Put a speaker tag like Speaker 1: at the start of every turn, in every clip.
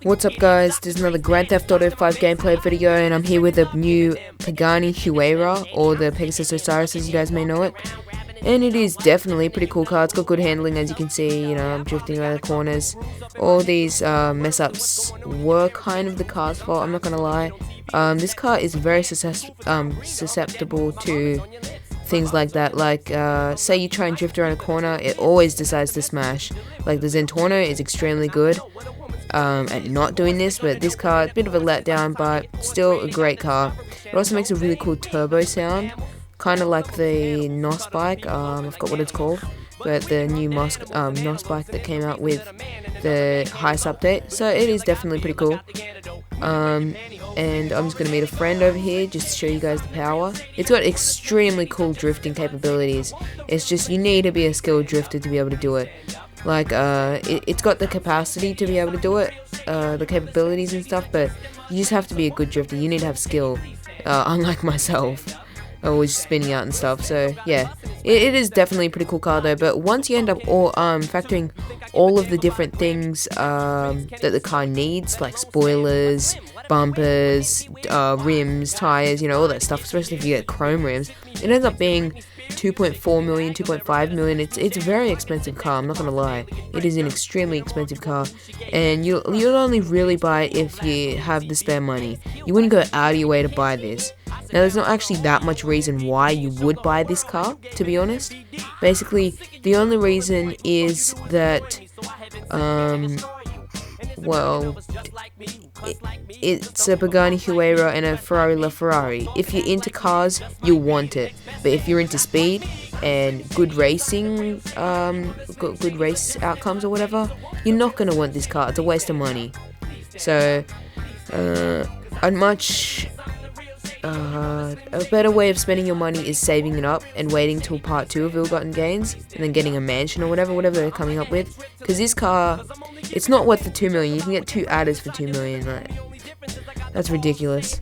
Speaker 1: What's up guys, this is another Grand Theft Auto 5 gameplay video, and I'm here with the new Pegassis Osiris, or the Pegassis Osiris as you guys may know it. And it is definitely a pretty cool car. It's got good handling, as you can see. You know, I'm drifting around the corners. All these mess ups were kind of the car's fault, I'm not gonna lie. This car is very susceptible to things like that. Like say you try and drift around a corner, it always decides to smash. Like the Zentorno is extremely good at not doing this, but this car is a bit of a letdown, but still a great car. It also makes a really cool turbo sound, kind of like the NOS bike. I forgot what it's called, but the new NOS bike that came out with the Heist update. So it is definitely pretty cool. And I'm just going to meet a friend over here just to show you guys the power. It's got extremely cool drifting capabilities. It's just you need to be a skilled drifter to be able to do it. Like it's got the capacity to be able to do it, the capabilities and stuff, but you just have to be a good drifter. You need to have skill, unlike myself. Always spinning out and stuff. So yeah, it is definitely a pretty cool car though. But once you end up all factoring all of the different things that the car needs, like spoilers, bumpers, rims, tires, you know, all that stuff, especially if you get chrome rims, it ends up being 2.4 million, 2.5 million. It's a very expensive car, I'm not gonna lie. It is an extremely expensive car, and you'll only really buy it if you have the spare money. You wouldn't go out of your way to buy this. Now, there's not actually that much reason why you would buy this car, to be honest. Basically, the only reason is that, well, it's a Pegassis Osiris and a Ferrari LaFerrari. If you're into cars, you'll want it. But if you're into speed and good racing, good race outcomes or whatever, you're not going to want this car. It's a waste of money. So, a better way of spending your money is saving it up and waiting till part 2 of Ill-Gotten Gains and then getting a mansion or whatever they're coming up with. Because this car, it's not worth the 2 million. You can get 2 adders for 2 million. Right? That's ridiculous.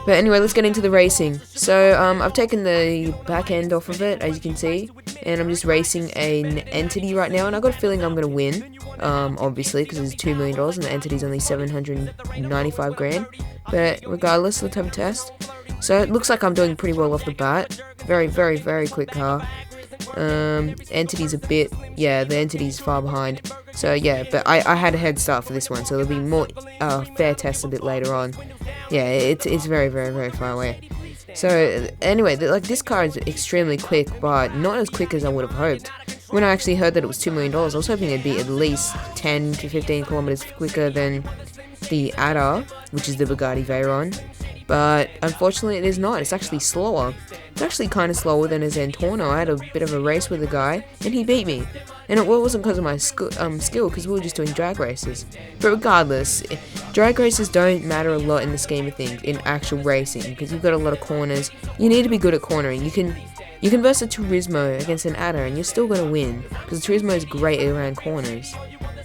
Speaker 1: But anyway, let's get into the racing. So I've taken the back end off of it, as you can see, and I'm just racing an entity right now, and I've got a feeling I'm going to win, obviously, because it's $2 million and the entity's only 795 grand. But regardless, let's have a test. So it looks like I'm doing pretty well off the bat. Very, very, very quick car. Entity's a bit, yeah, the entity's far behind. So yeah, but I had a head start for this one, so there'll be more fair tests a bit later on. Yeah, it's very, very, very far away. So anyway, like this car is extremely quick, but not as quick as I would have hoped. When I actually heard that it was $2 million, I was hoping it'd be at least 10 to 15 kilometers quicker than the Adder, which is the Bugatti Veyron. But unfortunately it is not. It's actually slower. It's actually kind of slower than a Zentorno. I had a bit of a race with a guy and he beat me. And it wasn't because of my skill, because we were just doing drag races. But regardless, drag races don't matter a lot in the scheme of things in actual racing, because you've got a lot of corners. You need to be good at cornering. You can verse a Turismo against an Adder and you're still going to win, because the Turismo is great around corners.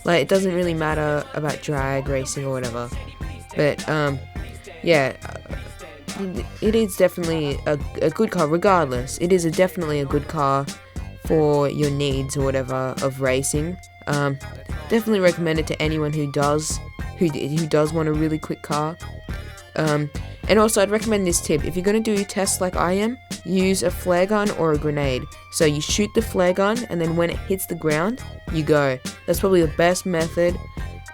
Speaker 1: Like, it doesn't really matter about drag racing or whatever. But yeah, it is definitely a good car. Regardless, it is definitely a good car for your needs or whatever of racing. Definitely recommend it to anyone who does want a really quick car. And also, I'd recommend this tip. If you're going to do tests like I am, use a flare gun or a grenade. So you shoot the flare gun, and then when it hits the ground, you go. That's probably the best method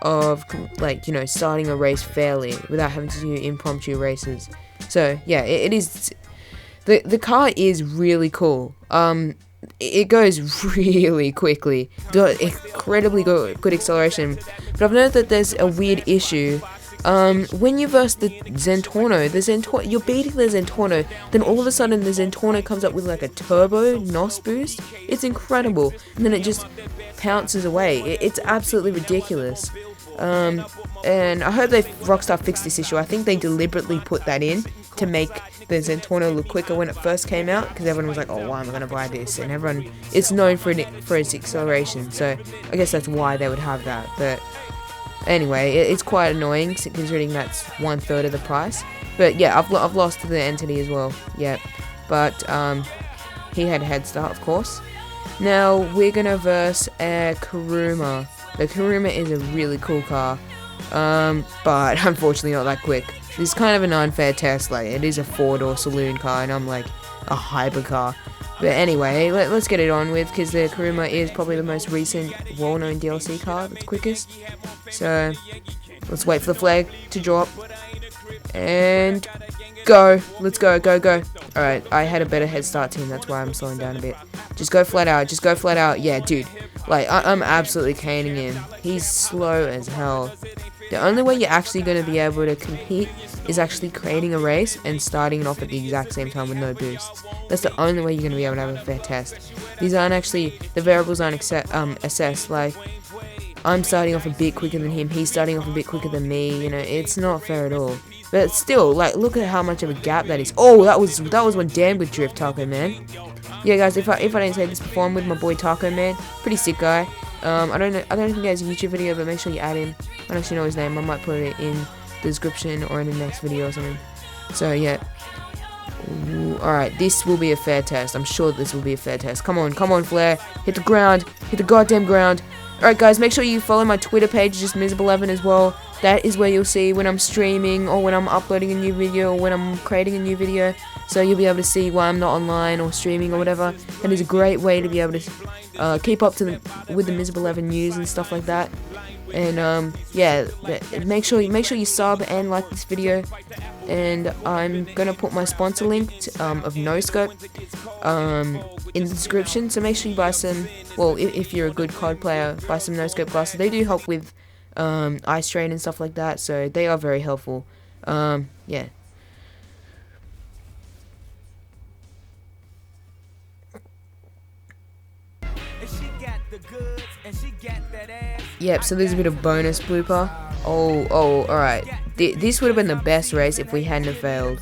Speaker 1: of, like, you know, starting a race fairly without having to do impromptu races. So yeah, it is. The car is really cool. It goes really quickly. Got incredibly good acceleration. But I've noticed that there's a weird issue. When you verse the Zentorno, you're beating the Zentorno, then all of a sudden the Zentorno comes up with like a turbo NOS boost. It's incredible. And then it just pounces away. It's absolutely ridiculous. And I hope Rockstar fixed this issue. I think they deliberately put that in to make the Zentorno look quicker when it first came out, because everyone was like, oh, why am I going to buy this? And everyone, it's known for its acceleration, so I guess that's why they would have that. But anyway, it's quite annoying considering that's 1/3 of the price. But yeah, I've lost to the entity as well. Yeah, but he had a head start, of course. Now we're gonna verse a Kuruma. The Kuruma is a really cool car, but unfortunately not that quick. This is kind of an unfair test. Like, it is a 4-door saloon car, and I'm like a hypercar. But anyway, let's get it on with, because the Kuruma is probably the most recent, well-known DLC car that's quickest. So let's wait for the flag to drop and go. Let's go. Alright, I had a better head start team, that's why I'm slowing down a bit. Just go flat out. Yeah, dude, like, I'm absolutely caning him. He's slow as hell. The only way you're actually going to be able to compete is actually creating a race and starting it off at the exact same time with no boosts. That's the only way you're going to be able to have a fair test. These aren't actually, the variables aren't assessed. Like, I'm starting off a bit quicker than him, he's starting off a bit quicker than me, you know, it's not fair at all. But still, like, look at how much of a gap that is. Oh, that was one damn good drift, Taco Man. Yeah, guys, if I didn't say this before, I'm with my boy Taco Man, pretty sick guy. I don't think he has a YouTube video, but make sure you add him. I don't actually know his name. I might put it in the description or in the next video or something. So yeah. Alright, this will be a fair test. I'm sure this will be a fair test. Come on, Flair. Hit the ground. Hit the goddamn ground. Alright, guys, make sure you follow my Twitter page, just Miserable11 as well. That is where you'll see when I'm streaming, or when I'm uploading a new video, or when I'm creating a new video. So you'll be able to see why I'm not online or streaming or whatever. And it's a great way to be able to keep up to with the Miserable11 news and stuff like that. And yeah, make sure you sub and like this video. And I'm gonna put my sponsor link of NoScope in the description. So make sure you buy some. Well, if you're a good COD player, buy some NoScope glasses. They do help with eye strain and stuff like that. So they are very helpful. Yeah. Yep, so there's a bit of bonus blooper. Oh, alright. This would have been the best race if we hadn't have failed.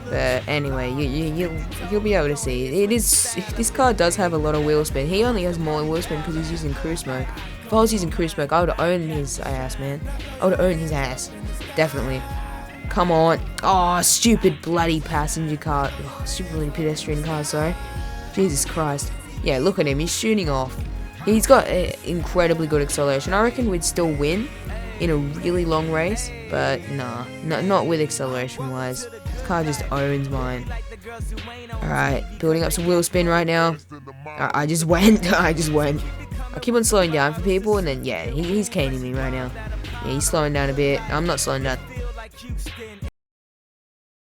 Speaker 1: But anyway, you'll be able to see. This car does have a lot of wheel spin. He only has more wheel spin because he's using cruise mode. If I was using cruise mode, I would own his ass, man. I would own his ass. Definitely. Come on. Oh, stupid bloody passenger car. Oh, stupid bloody pedestrian car, sorry. Jesus Christ. Yeah, look at him. He's shooting off. He's got incredibly good acceleration. I reckon we'd still win in a really long race, but nah, not with acceleration wise. This car just owns mine. Alright, building up some wheel spin right now. I just went. I keep on slowing down for people, and then yeah, he's caning me right now. Yeah, he's slowing down a bit. I'm not slowing down.